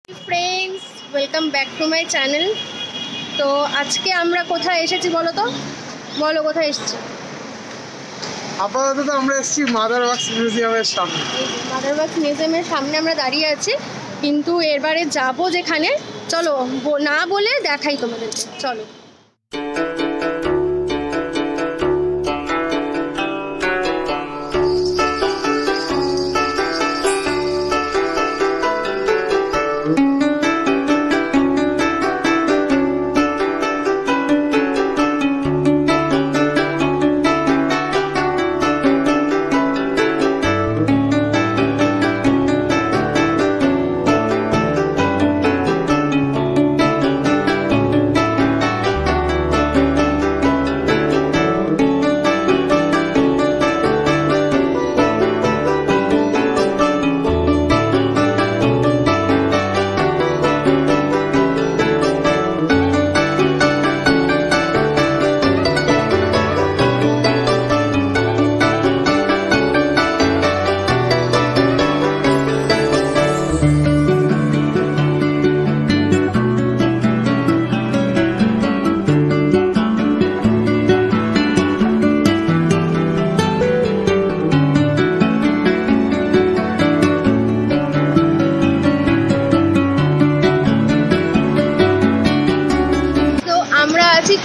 Friends welcome back to my channel. तो आज के আমরা কোথায় এসেছি বলো তো, বলো কোথায় এসেছি? আপাতত আমরা এসেছি মাদারওয়ার্কস মিউজিয়ামের সামনে। মাদারওয়ার্কস মিউজিয়ামের সামনে আমরা দাঁড়িয়ে আছি, কিন্তু এবারে যাব যেখানে, চলো না বলে দেখাই তোমাদেরকে, চলো।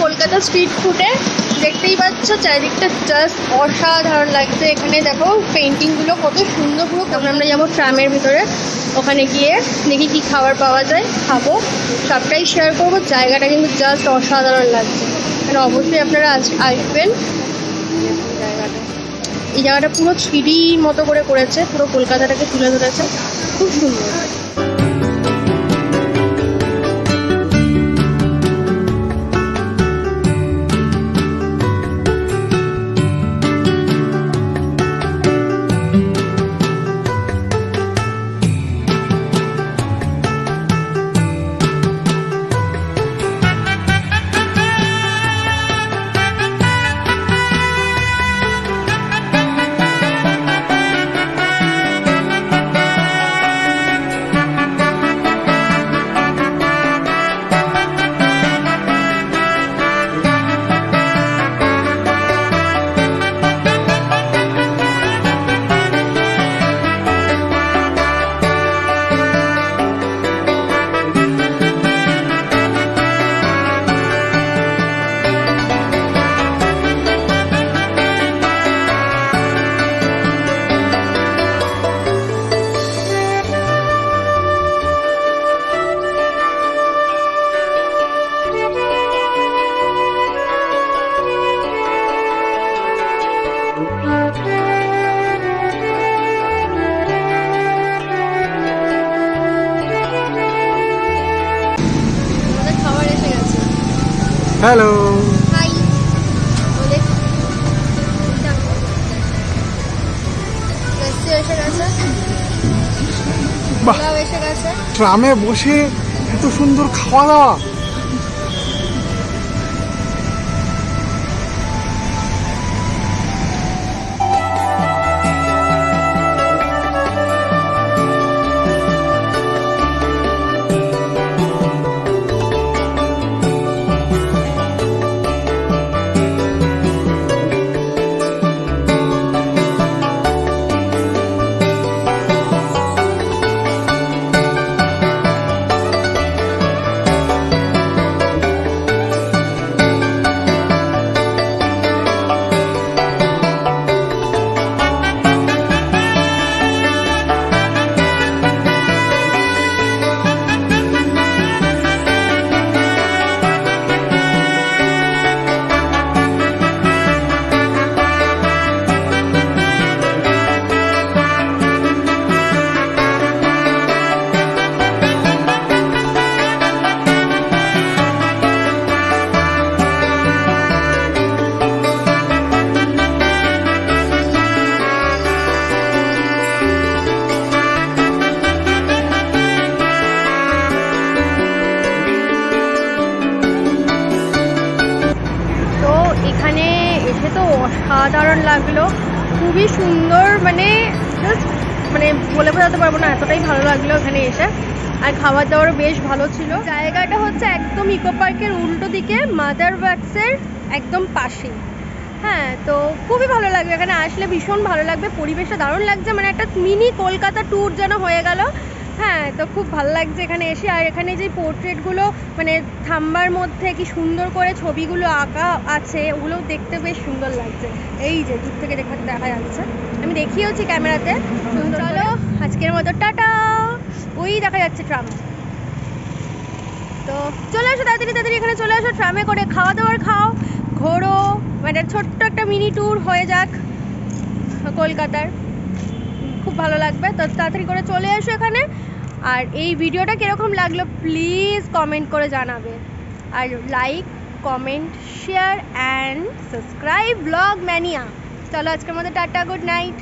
কলকাতা স্ট্রিট ফুডে দেখতেই পাচ্ছ চারিদিকটা জাস্ট অসাধারণ লাগছে। এখানে দেখো পেন্টিংগুলো কত সুন্দর, পুরো। তখন আমরা যাবো ট্রামের ভিতরে, ওখানে গিয়ে দেখি কি খাবার পাওয়া যায়, খাবো, সবটাই শেয়ার করবো। জায়গাটা কিন্তু জাস্ট অসাধারণ লাগছে, মানে অবশ্যই আপনারা আসবেন। এই জায়গাটা পুরো 3D মতো করে করেছে, পুরো কলকাতাটাকে তুলে ধরেছে, খুব সুন্দর। Hello, hi. ট্রামে বসে এত সুন্দর খাওয়া দাওয়া। অসাধারণ লাগলো, খুবই সুন্দর, মানে জাস্ট মানে বলে বোঝাতে পারবো না, এতটাই ভালো লাগলো এখানে এসে। আর খাবার দাবারও বেশ ভালো ছিল। জায়গাটা হচ্ছে একদম ইকো পার্কের উল্টো দিকে, মাদার ওয়াক্সের একদম পাশেই। হ্যাঁ, তো খুবই ভালো লাগবে এখানে আসলে, ভীষণ ভালো লাগবে, পরিবেশটা দারুণ লাগছে, মানে একটা মিনি কলকাতা ট্যুর যেন হয়ে গেল। হ্যাঁ, তো খুব ভালো লাগছে এখানে এসে। আর এখানে যে পোর্ট্রেটগুলো মানে থাম্বার মধ্যে কি সুন্দর করে ছবিগুলো আঁকা আছে, ওগুলো দেখতে বেশ সুন্দর লাগছে। এই যে দূর থেকে দেখা যাচ্ছে, আমি দেখিয়েওছি ক্যামেরাতে। চলো আজকের মতো টাটা। ওই দেখা যাচ্ছে ট্রাম। তো চলে আসো তাড়াতাড়ি এখানে চলে আসো, ট্রামে করে খাওয়া দাওয়ার খাও, ঘোরো, মানে ছোট্ট একটা মিনি ট্যুর হয়ে যাক কলকাতার, খুব ভালো লাগবে। তো তাড়াতাড়ি করে চলে এসো এখানে। আর এই ভিডিওটা কীরকম লাগলো প্লিজ কমেন্ট করে জানাবে, আর like, comment, share and subscribe Blog Mania. চলো আজকের মতো টাটা, গুড নাইট।